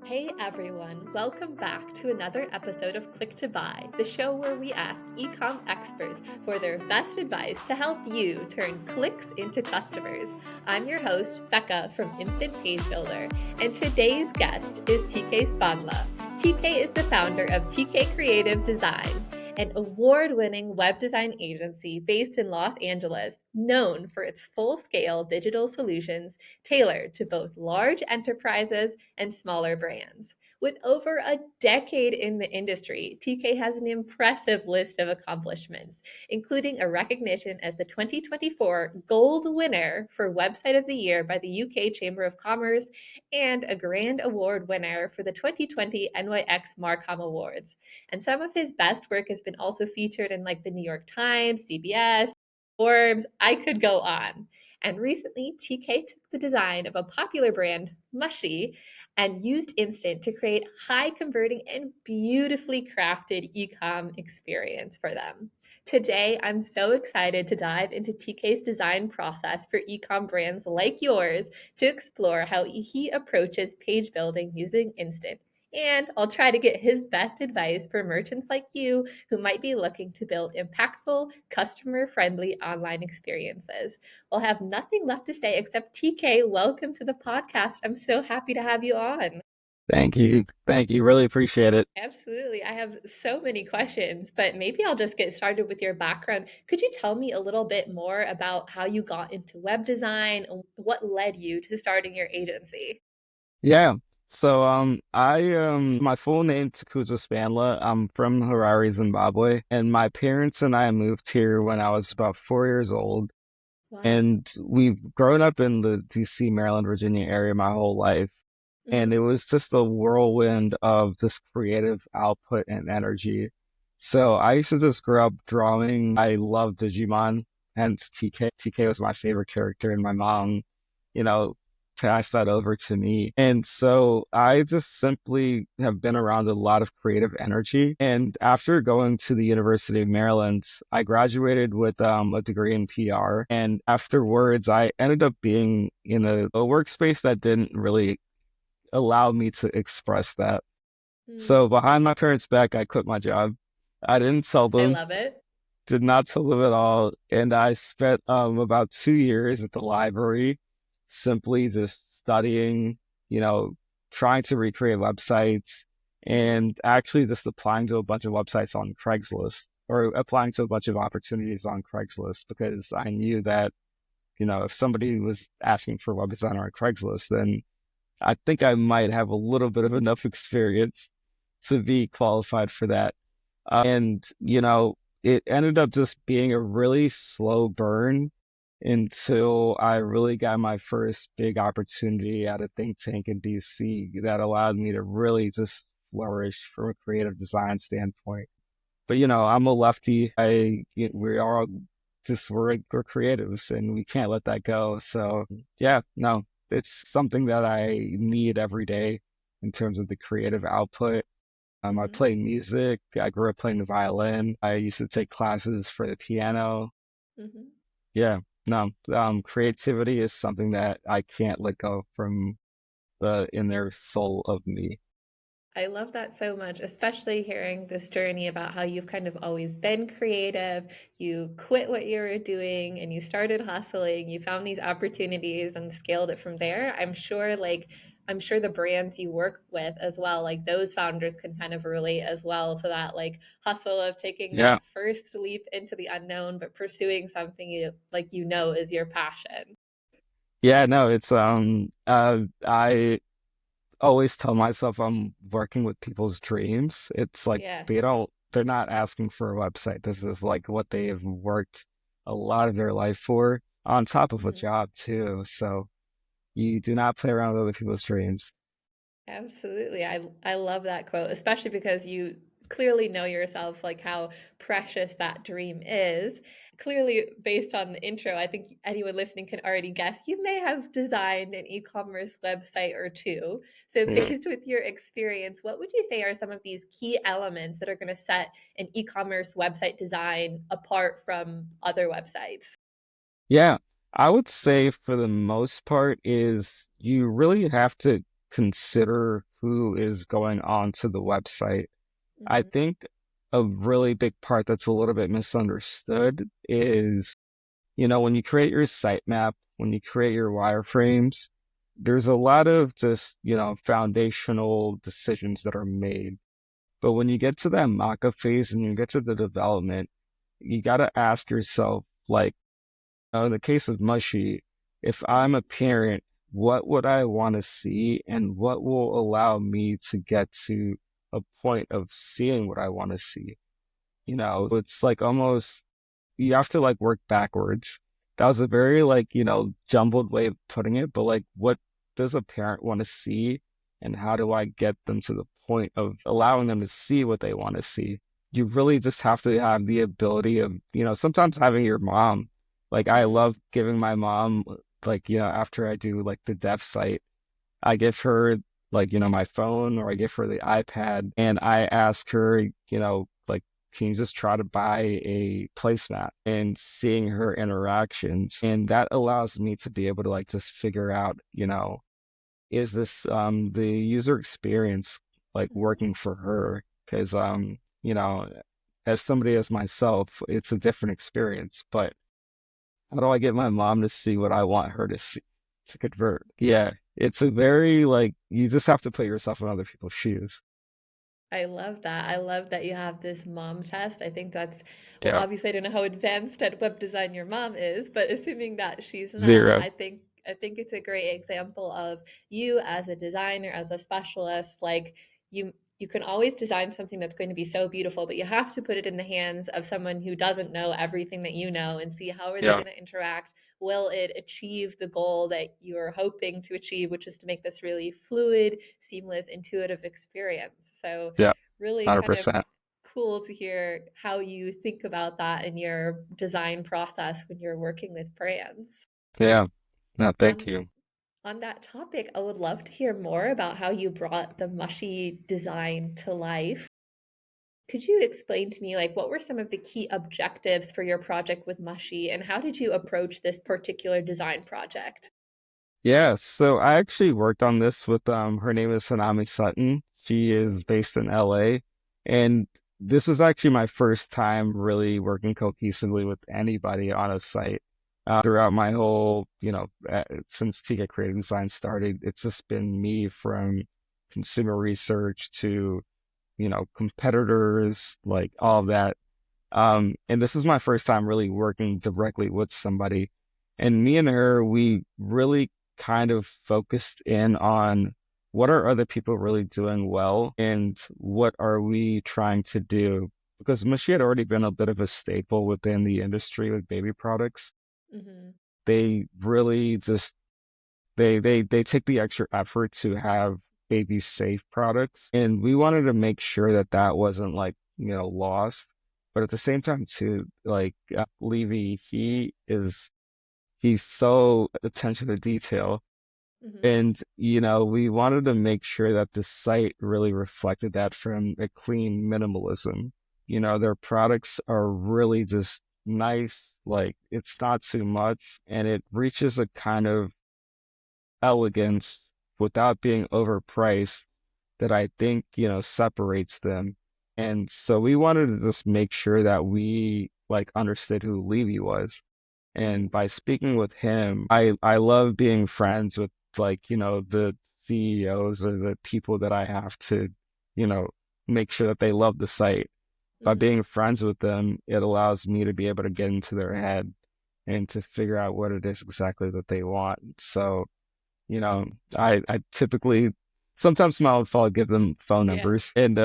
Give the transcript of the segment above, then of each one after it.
Hey everyone, welcome back to another episode of Click to Buy, the show where we ask e-com experts for their best advice to help you turn clicks into customers. I'm your host, Becca from Instant Page Builder, and today's guest is TK Spandhla. TK is the founder of TK Creative Design, an award-winning web design agency based in Los Angeles, known for its full-scale digital solutions tailored to both large enterprises and smaller brands. With over a decade in the industry, TK has an impressive list of accomplishments, including a recognition as the 2024 Gold winner for Website of the Year by the UK Chamber of Commerce and a Grand Award winner for the 2020 NYX Marcom Awards. And some of his best work has been also featured in like the New York Times, CBS, Forbes. I could go on. And recently, TK took the design of a popular brand, Mushy, and used Instant to create high converting and beautifully crafted e-com experience for them. Today, I'm so excited to dive into TK's design process for e-com brands like yours to explore how he approaches page building using Instant. And I'll try to get his best advice for merchants like you who might be looking to build impactful, customer friendly online experiences. We'll have nothing left to say except TK, welcome to the podcast. I'm so happy to have you on. Thank you. Thank you. Really appreciate it. Absolutely. I have so many questions, but maybe I'll just get started with your background. Could you tell me a little bit more about how you got into web design and what led you to starting your agency? Yeah. My full name TK Spandhla. I'm from Harare, Zimbabwe, and my parents and I moved here when I was about 4 years old. Wow. And we've grown up in the DC, Maryland, Virginia area my whole life. And Hmm. it was just a whirlwind of just creative output and energy. So I used to just grow up drawing. I love Digimon, hence TK. TK was my favorite character, and my mom, you know, passed that over to me. And so I just simply have been around a lot of creative energy. And after going to the University of Maryland, I graduated with a degree in PR. And afterwards, I ended up being in a workspace that didn't really allow me to express that. Mm. So behind my parents' back, I quit my job. I didn't tell I them, love it. did not tell them at all. And I spent about 2 years at the library simply just studying, you know, trying to recreate websites Hmm. and actually just applying to a bunch of websites on Craigslist or applying to a bunch of opportunities on Craigslist because I knew that, if somebody was asking for a web designer on Craigslist, then I think I might have a little bit of enough experience to be qualified for that. And it ended up just being a really slow burn until I really got my first big opportunity at a think tank in DC that allowed me to really just flourish from a creative design standpoint. But I'm a lefty. We are just we're creatives and we can't let that go. So yeah, no, it's something that I need every day in terms of the creative output. I Hmm. play music. I grew up playing the violin. I used to take classes for the piano. Hmm. Yeah, no, creativity is something that I can't let go from the inner soul of me. I love that so much, especially hearing this journey about how you've kind of always been creative. You quit what you were doing and you started hustling. You found these opportunities and scaled it from there. I'm sure the brands you work with as well, like those founders can kind of relate as well to that like hustle of taking Yeah, that first leap into the unknown, but pursuing something is your passion. yeah, no, I always tell myself I'm working with people's dreams. It's like Yeah. they're not asking for a website. This is like what they have worked a lot of their life for on top of a Mhm. job too. So you do not play around with other people's dreams. Absolutely. I love that quote, especially because you clearly know yourself, like how precious that dream is. Clearly, based on the intro, I think anyone listening can already guess you may have designed an e-commerce website or two. So, Yeah. based with your experience, what would you say are some of these key elements that are going to set an e-commerce website design apart from other websites? Yeah. I would say for the most part is you really have to consider who is going on to the website. I Hmm. think a really big part that's a little bit misunderstood is, when you create your sitemap, when you create your wireframes, there's a lot of just, foundational decisions that are made. But when you get to that mock-up phase and you get to the development, you got to ask yourself, like, in the case of Mushy, if I'm a parent, what would I want to see and what will allow me to get to a point of seeing what I want to see? It's like almost you have to like work backwards. That was a very like, jumbled way of putting it, but like what does a parent want to see and how do I get them to the point of allowing them to see what they want to see? You really just have to have the ability of, sometimes having your mom. Like I Hmm. love giving my mom like, after I do like the dev site, I give her like, my phone or I give her the iPad and I ask her, like, can you just try to buy a placemat and seeing her interactions? And that allows me to be able to like just figure out, is this the user experience like Hmm. working for her? Because as somebody as myself, it's a different experience, but how do I get my mom to see what I want her to see to convert? Yeah, it's a very like you just have to put yourself in other people's shoes. I love that. I love that you have this mom test. I think that's, well, Yeah, obviously I don't know how advanced at web design your mom is, but assuming that she's not, zero. I think it's a great example of you as a designer, as a specialist, like you can always design something that's going to be so beautiful, but you have to put it in the hands of someone who doesn't know everything that you know and see how are they Yeah, going to interact. Will it achieve the goal that you're hoping to achieve, which is to make this really fluid, seamless, intuitive experience? So yeah, really kind of 100%. cool to hear how you think about that in your design process when you're working with brands. Yeah, no, thank On you. on that topic, I would love to hear more about how you brought the mushy design to life. Could you explain to me like what were some of the key objectives for your project with Mushy and how did you approach this particular design project? Yeah, so I actually worked on this with her name is Hanami Sutton. She is based in LA, and this was actually my first time really working cohesively with anybody on a site. Throughout my whole, since TK Creative Design started, it's just been me from consumer research to, competitors, like all of that. And this is my first time really working directly with somebody. And me and her, we really kind of focused in on what are other people really doing well and what are we trying to do? Because Mushy had already been a bit of a staple within the industry with baby products. Hmm. They really just they take the extra effort to have baby safe products, and we wanted to make sure that that wasn't like lost. But at the same time, too, like Levy, he's so attention to detail, Hmm. and we wanted to make sure that the site really reflected that from a clean minimalism. Their products are really just nice, like it's not too much, and it reaches a kind of elegance without being overpriced that I think, separates them. And so we wanted to just make sure that we like understood who Levy was. And Hmm. by speaking with him, I love being friends with like, the CEOs or the people that I have to, you know, make sure that they love the site. By Hmm. being friends with them, it allows me to be able to get into their head and to figure out what it is exactly that they want. So you know, I typically sometimes my own fault give them phone Yeah. numbers and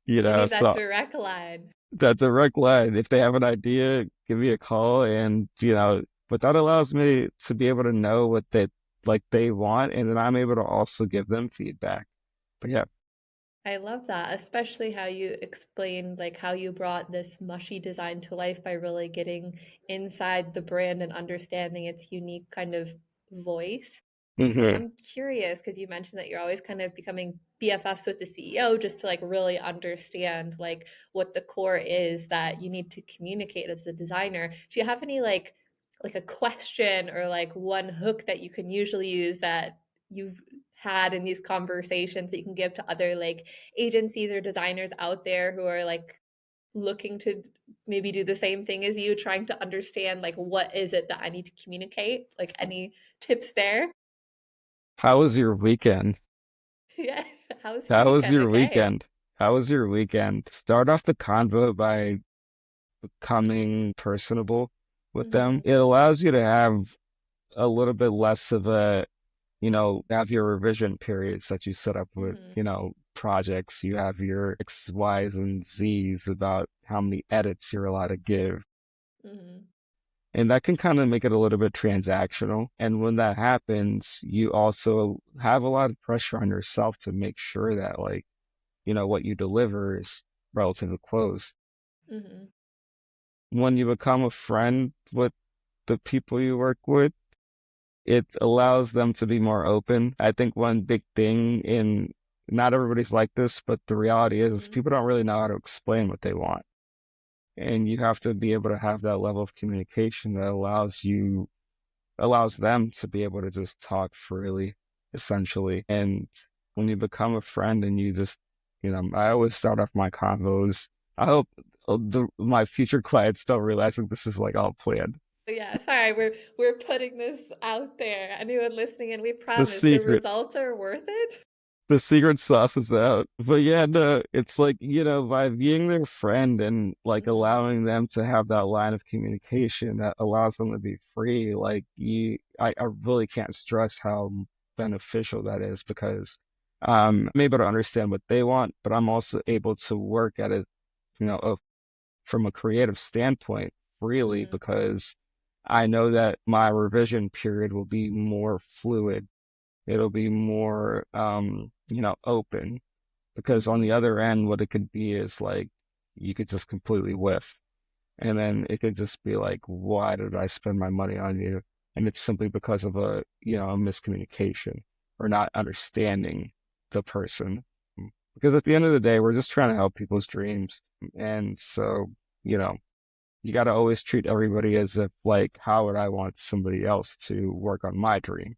You need that so direct line. that's a direct line. If they have an idea, give me a call and but that allows me to be able to know what they want and then I'm able to also give them feedback. But yeah. I love that, especially how you explained like how you brought this mushy design to life by really getting inside the brand and understanding its unique kind of voice. Hmm. I'm curious because you mentioned that you're always kind of becoming BFFs with the CEO just to like really understand like what the core is that you need to communicate as a designer. Do you have any like like a question or like one hook that you can usually use that you've had in these conversations that you can give to other like agencies or designers out there who are like looking to maybe do the same thing as you, trying to understand like what is it that I need to communicate? Like any tips there? How was your weekend? Yeah. How was your How was weekend? your Okay. weekend? How was your weekend? Start off the convo by becoming personable with them. Mm-hmm. It allows you to have a little bit less of a, have your revision periods that you set up with, Mm-hmm. projects. You have your X, Y's, and Z's about how many edits you're allowed to give. Mm-hmm. And that can kind of make it a little bit transactional. And when that happens, you also have a lot of pressure on yourself to make sure that, like, what you deliver is relatively close. Mm-hmm. When you become a friend with the people you work with, it allows them to be more open. I think one big thing in not everybody's like this, but the reality is Mm-hmm. people don't really know how to explain what they want. And you have to be able to have that level of communication that allows them to be able to just talk freely, essentially. And when you become a friend and you just, I always start off my convos. I hope my future clients don't realize that this is like all planned. Yeah, sorry, we're putting this out there. Anyone listening, and we The promise the secret. results are worth it. The secret sauce is out. But yeah, no, it's like, by being their friend and like Mm-hmm. allowing them to have that line of communication that allows them to be free, like I really can't stress how beneficial that is because I'm able to understand what they want, but I'm also able to work at it, from a creative standpoint freely Mm-hmm. because I know that my revision period will be more fluid. It'll be more, open because on Mm-hmm. the other end, what it could be is like you could just completely whiff. And then it could just be like, why did I spend my money on you? And it's simply because of a miscommunication or not understanding the person. Because at the end of the day, we're just trying to help people's dreams. And so, you know, you got to always treat everybody as if like, how would I want somebody else to work on my dream?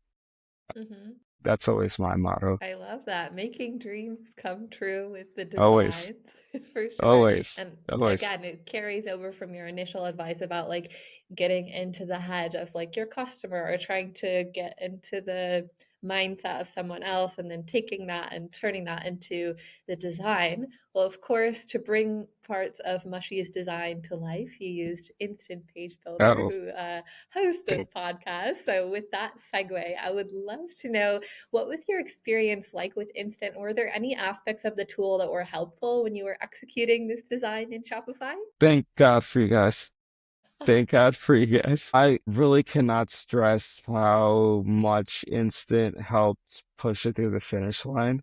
Mm-hmm. That's always my motto. I love that. Making dreams come true with the Always, designs for sure. always, And always. again, it carries over from your initial advice about like getting into the head of like your customer or trying to get into the mindset of someone else and then taking that and turning that into the design. Well, of course, to bring parts of Mushy's design to life, you used Instant Page Builder, Oh, who hosts this podcast. So, with that segue, I would love to know, what was your experience like with Instant? Were there any aspects of the tool that were helpful when you were executing this design in Shopify? thank God for you guys. Thank God for you guys. I really cannot stress how much Instant helped push it through the finish line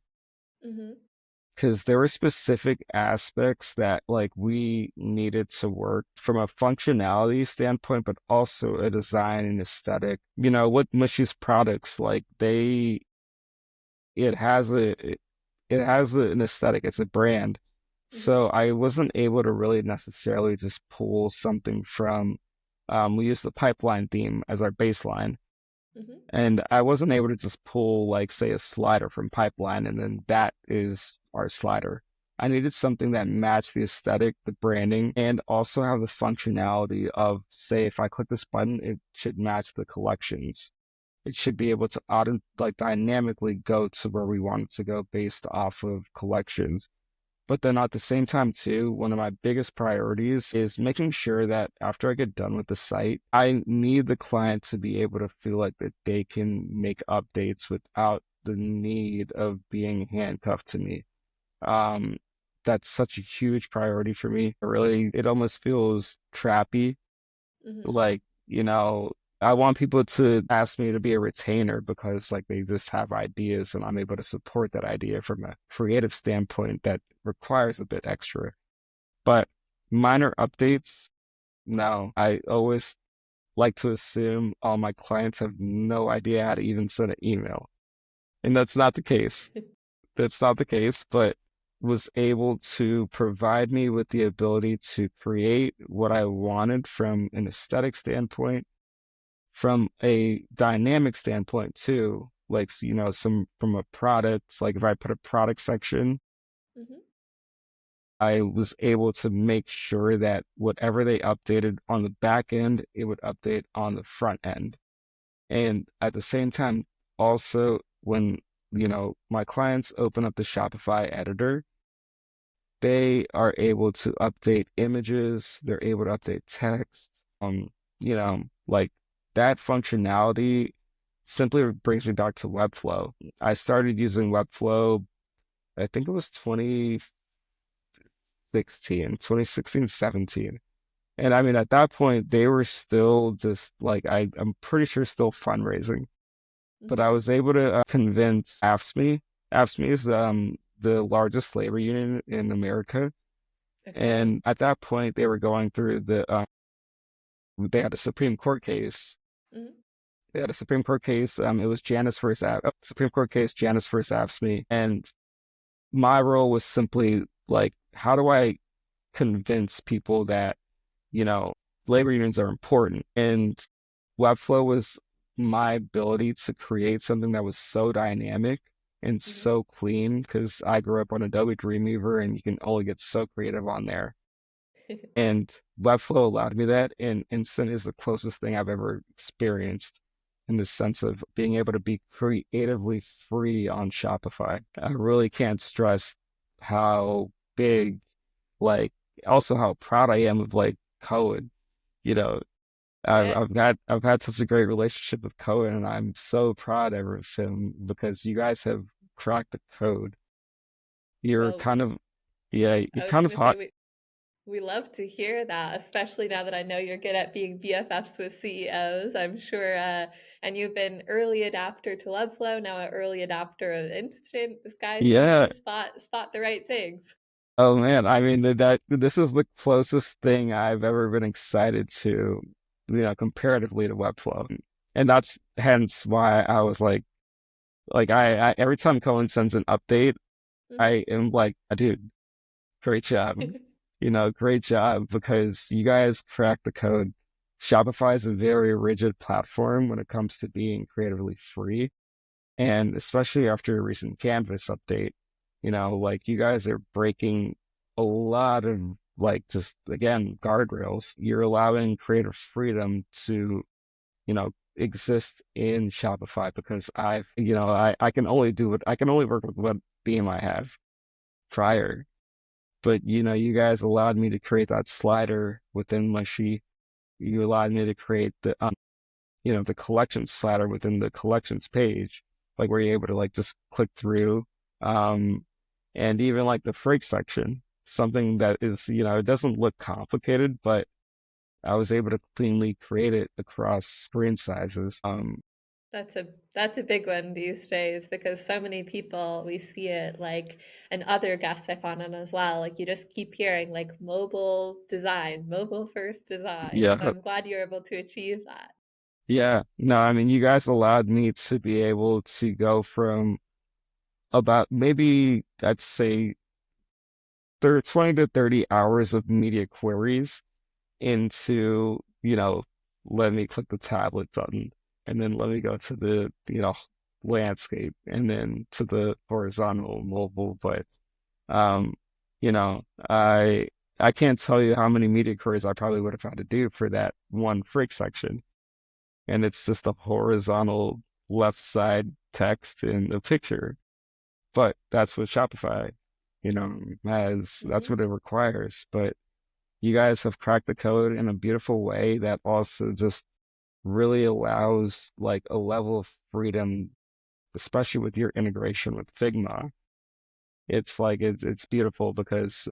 Mm-hmm. because there were specific aspects that like we needed to work from a functionality standpoint, but also a design and aesthetic. With Mushie's products, like it has an aesthetic. It's a brand. Mm-hmm. So I wasn't able to really necessarily just pull something from, we use the pipeline theme as our baseline. Mm-hmm. And I wasn't able to just pull, like, say, a slider from pipeline, and then that is our slider. I needed something that matched the aesthetic, the branding, and also have the functionality of, say, if I click this button, it should match the collections. It should be able to like dynamically go to where we want it to go based off of collections. But then at the same time, too, one of my biggest priorities is making sure that after I get done with the site, I need the client to be able to feel like that they can make updates without the need of being handcuffed to me. Um, that's such a huge priority for me. It almost feels trappy, Mm-hmm. like, I want people to ask me to be a retainer because like they just have ideas and I'm able to support that idea from a creative standpoint that requires a bit extra. But minor updates, no. I always like to assume all my clients have no idea how to even send an email. And that's not the case. That's not the case, but was able to provide me with the ability to create what I wanted from an aesthetic standpoint from a dynamic standpoint too, like, some from a product, like if I put a product section, Hmm. I was able to make sure that whatever they updated on the back end, it would update on the front end. And at the same time, also when, my clients open up the Shopify editor, they are able to update images, they're able to update text. Like that functionality simply brings me back to Webflow. I started using Webflow, I think it was 2016, 17. And I mean, at that point, they were still just like, I'm pretty sure still fundraising. But I Hmm. was able to convince AFSCME. AFSCME is the largest labor union in America. Okay. And at that point, they were going through they had a Supreme Court case. Hmm. They had a Supreme Court case. It was Supreme Court case, Janus versus AFSCME. And my role was simply like, how do I convince people that, you know, labor unions are important? And Webflow was my ability to create something that was so dynamic and Hmm. so clean because I grew up on Adobe Dreamweaver and you can only get so creative on there. And Webflow allowed me that, and Instant is the closest thing I've ever experienced in the sense of being able to be creatively free on Shopify. I really can't stress how big, like, also how proud I am of like Cohen. You know, I've Yeah. I've got I've had such a great relationship with Cohen, and I'm so proud of him because you guys have cracked the code. You're Well, kind of, yeah, you're I was kind of gonna say hot. we love to hear that, especially now that I know you're good at being BFFs with CEOs. I'm sure, and you've been early adapter to Webflow, now an early adapter of Instant. This guy seems Yeah. to spot the right things. Oh man, I mean that this is the closest thing I've ever been excited to, comparatively to Webflow. And that's hence why I was like I every time Cohen sends an update, Hmm. I am like, dude, great job. Great job because you guys cracked the code. Shopify is a very rigid platform when it comes to being creatively free. And especially after a recent Canvas update, like you guys are breaking a lot of like just again guardrails. You're allowing creative freedom to, exist in Shopify because I can only I can only work with what theme I have prior. But you guys allowed me to create that slider within Mushy. You allowed me to create the collections slider within the collections page, like where you're able to like just click through, um, and even like the freight section, something that is, it doesn't look complicated, but I was able to cleanly create it across screen sizes. That's a big one these days because so many people we see it like and other guests I found on as well. Like you just keep hearing like mobile design, mobile first design. So Yeah, I'm glad you're able to achieve that. yeah. No, I mean, you guys allowed me to be able to go from about maybe I'd say 20 to 30 hours of media queries into, let me click the tablet button and then let me go to the, landscape and then to the horizontal mobile. But, um, you know, I, I can't tell you how many media queries I probably would have had to do for that one freak section. And it's just a horizontal left side text in the picture. But that's what Shopify, that's what Hmm. it requires. But you guys have cracked the code in a beautiful way that also just really allows like a level of freedom, especially with your integration with Figma. It's like it's beautiful because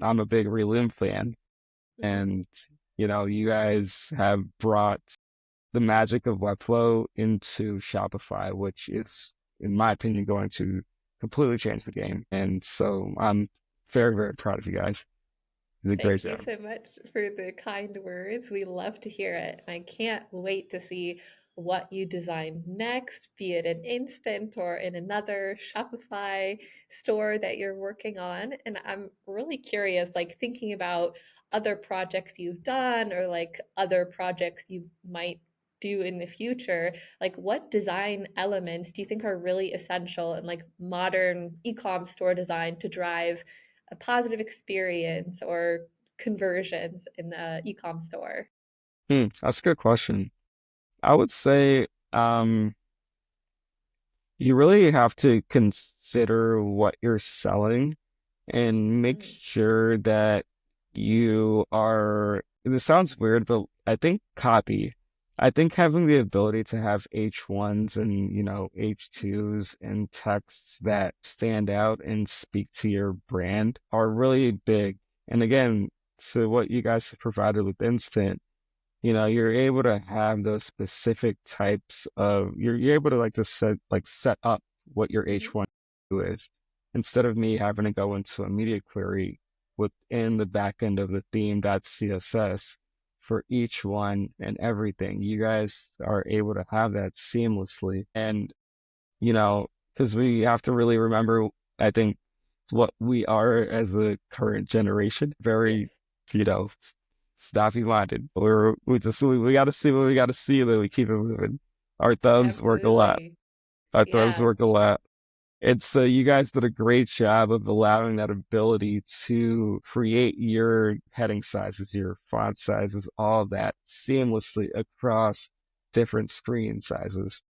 I'm a big Reloom fan, Hmm. and you guys have brought the magic of Webflow into Shopify, which is, in my opinion, going to completely change the game. And so I'm very, very proud of you guys. You did a great Thank you job. so much for the kind words. We love to hear it. I can't wait to see what you design next, be it an instant or in another Shopify store that you're working on. And I'm really curious, like thinking about other projects you've done or like other projects you might do in the future, like what design elements do you think are really essential in like modern e-com store design to drive a positive experience or conversions in the e-com store? That's a good question. I would say you really have to consider what you're selling and make Mm, sure that you are, this sounds weird, but I think I think having the ability to have H1s and, mhm, H2s and texts that stand out and speak to your brand are really big. And again, so what you guys have provided with Instant, you're able to have those specific types of, you're able to like to set up what your mhm, H1 is instead of me having to go into a media query within the back end of the theme.css for each one and everything. You guys are able to have that seamlessly. And, because we have to really remember, I think, what we are as a current generation, yes, very, you know, snappy minded. We got to see what we got to see, then we keep it moving. Our thumbs work a lot. absolutely. Our thumbs Yeah. work a lot. And so you guys did a great job of allowing that ability to create your heading sizes, your font sizes, all that seamlessly across different screen sizes.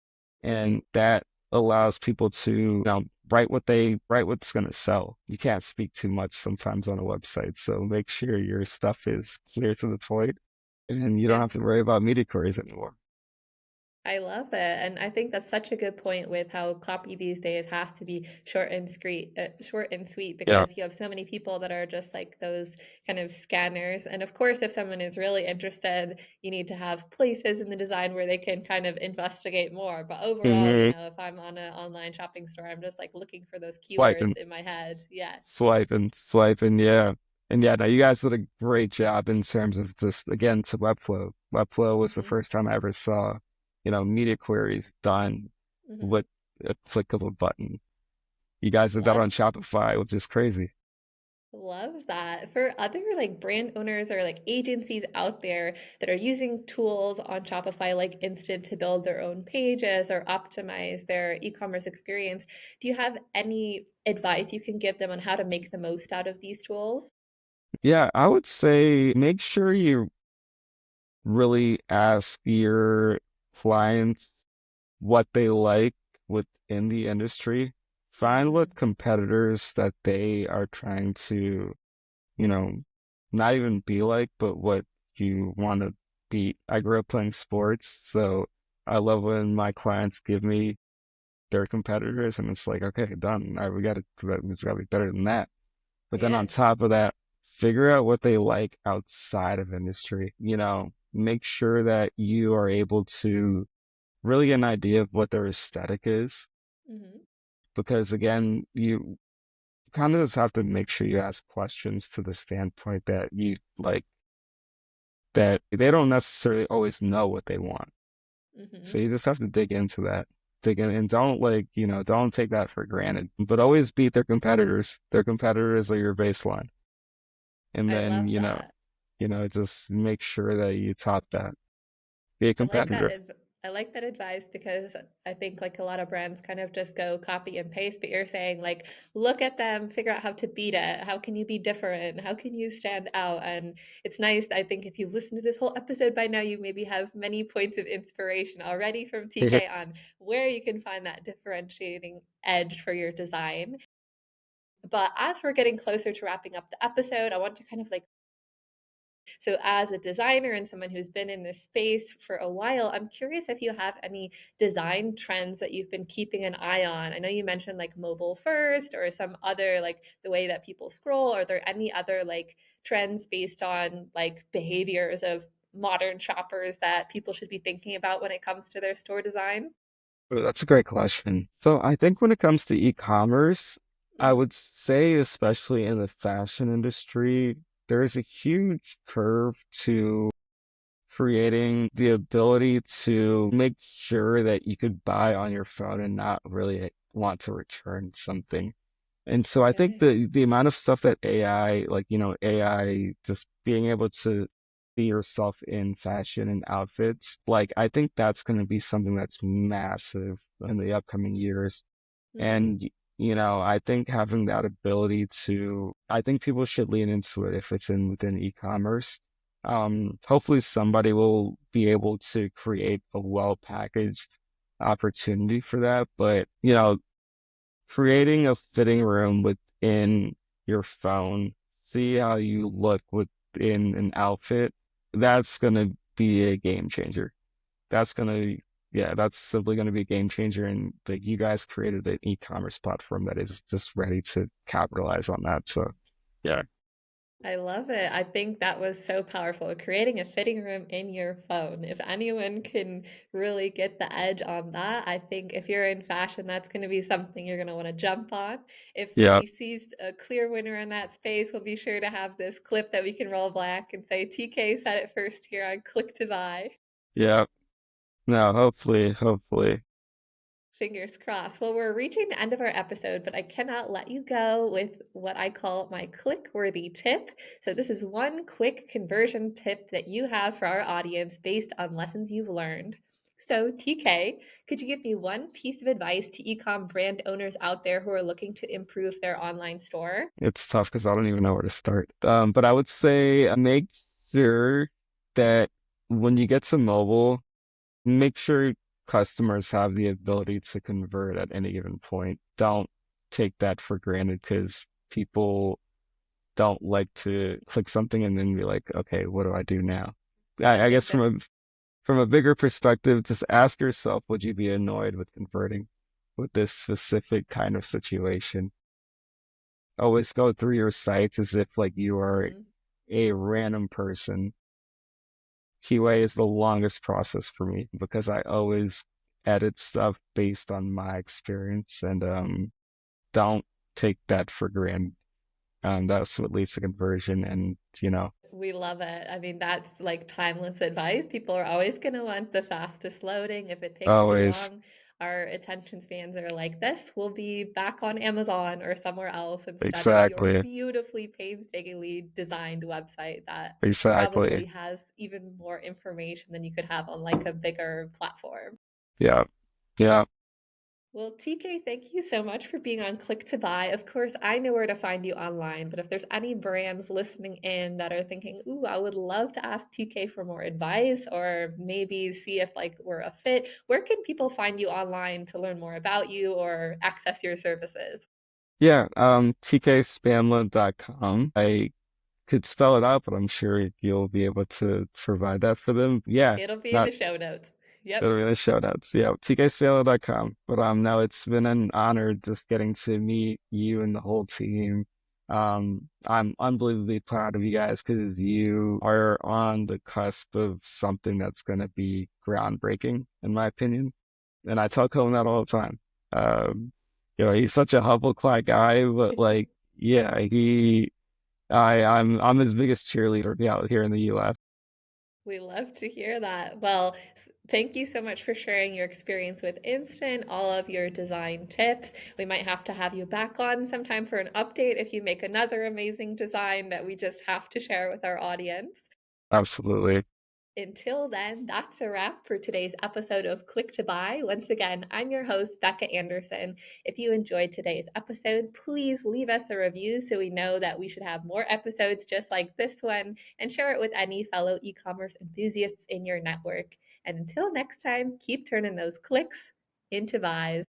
Mhm. And that allows people to, write what's going to sell. You can't speak too much sometimes on a website. So make sure your stuff is clear to the point and you don't Yeah. have to worry about media queries anymore. I love it. And I think that's such a good point with how copy these days has to be short and sweet, Yeah. because you have so many people that are just like those kind of scanners. And of course, if someone is really interested, you need to have places in the design where they can kind of investigate more. But overall, hmm if I'm on an online shopping store, I'm just like looking for those keywords Swiping. in my head. Yes. Swiping, yeah. And yeah, no, you guys did a great job in terms of just, again, to Webflow. Webflow was the Hmm. first time I ever saw, media queries done Hmm. with a click of a button. You guys did that Love on Shopify, which is crazy. Love that. For other like brand owners or like agencies out there that are using tools on Shopify like Instant to build their own pages or optimize their e-commerce experience, do you have any advice you can give them on how to make the most out of these tools? Yeah, I would say make sure you really ask your clients what they like within the industry. Find Mm, what competitors that they are trying to, you know, not even be like, but what you want to be. I grew up playing sports, so I love when my clients give me their competitors, and it's like, okay, done. All right, it's got to be better than that. But then on yes. top of that, figure out what they like outside of industry. Make sure that you are able to really get an idea of what their aesthetic is. Hmm. Because again, you kind of just have to make sure you ask questions to the standpoint that you like, that they don't necessarily always know what they want. So Hmm. you just have to dig into that. Dig in and don't don't take that for granted. But always beat their competitors. Their competitors are your baseline. And I then, love that. just make sure that you top that. Be a I like that. competitor. I like that advice because I think like a lot of brands kind of just go copy and paste, but you're saying like look at them, figure out how to beat it. How can you be different? How can you stand out? And it's nice. I think if you've listened to this whole episode by now, you maybe have many points of inspiration already from TK on where you can find that differentiating edge for your design. But as we're getting closer to wrapping up the episode, I want to kind of like so, as a designer and someone who's been in this space for a while, I'm curious if you have any design trends that you've been keeping an eye on. I know you mentioned like mobile first or some other like the way that people scroll. Are there any other like trends based on like behaviors of modern shoppers that people should be thinking about when it comes to their store design? Oh, that's a great question. So I think when it comes to e-commerce, I Hmm. would say, especially in the fashion industry, there is a huge curve to creating the ability to make sure that you could buy on your phone and not really want to return something. And so I think Okay. the amount of stuff that AI, like, AI just being able to see yourself in fashion and outfits. Like, I think that's going to be something that's massive in the upcoming years. Hmm. And, I think having that ability I think people should lean into it if it's within e-commerce. Hopefully somebody will be able to create a well-packaged opportunity for that. But, creating a fitting room within your phone, see how you look within an outfit, that's gonna be a game changer. That's gonna, yeah, that's simply gonna be a game changer. And like you guys created an e-commerce platform that is just ready to capitalize on that. So, yeah, I love it. I think that was so powerful. Creating a fitting room in your phone. If anyone can really get the edge on that, I think if you're in fashion, that's going to be something you're going to want to jump on. If yeah, we seized a clear winner in that space, we'll be sure to have this clip that we can roll back and say, TK said it first here on Click to Buy. yeah. No, hopefully. Fingers crossed. Well, we're reaching the end of our episode, but I cannot let you go with what I call my click-worthy tip. So this is one quick conversion tip that you have for our audience based on lessons you've learned. So, TK, could you give me one piece of advice to e-com brand owners out there who are looking to improve their online store? It's tough because I don't even know where to start. But I would say make sure that when you get to mobile, make sure customers have the ability to convert at any given point. Don't take that for granted because people don't like to click something and then be like, okay, what do I do now? I I think guess that from a bigger perspective, just ask yourself, would you be annoyed with converting with this specific kind of situation? Always go through your sites as if like you are mhm. a random person. QA is the longest process for me because I always edit stuff based on my experience and don't take that for granted. That's what leads to conversion and We love it. I mean, that's like timeless advice. People are always going to want the fastest loading. If it takes too always long, our attention spans are like this. We'll be back on Amazon or somewhere else instead of your exactly beautifully, painstakingly designed website that exactly probably has even more information than you could have on like a bigger platform. yeah yeah Well, TK, thank you so much for being on Click to Buy. Of course, I know where to find you online, but if there's any brands listening in that are thinking, "Ooh, I would love to ask TK for more advice or maybe see if like we're a fit," where can people find you online to learn more about you or access your services? yeah TKspandhla.com. I could spell it out, but I'm sure you'll be able to provide that for them. Yeah, It'll be in not the show notes. Yep. really shout outs. Yeah, TKspandhla.com. But now it's been an honor just getting to meet you and the whole team. I'm unbelievably proud of you guys because you are on the cusp of something that's gonna be groundbreaking, in my opinion. And I tell Colin that all the time. Um, he's such a humble, quiet guy, but like, yeah, I'm his biggest cheerleader out here in the US. We love to hear that. Well, thank you so much for sharing your experience with Instant, all of your design tips. We might have to have you back on sometime for an update if you make another amazing design that we just have to share with our audience. Absolutely. Until then, that's a wrap for today's episode of Click to Buy. Once again, I'm your host, Becca Anderson. If you enjoyed today's episode, please leave us a review so we know that we should have more episodes just like this one and share it with any fellow e commerce enthusiasts in your network. And until next time, keep turning those clicks into buys.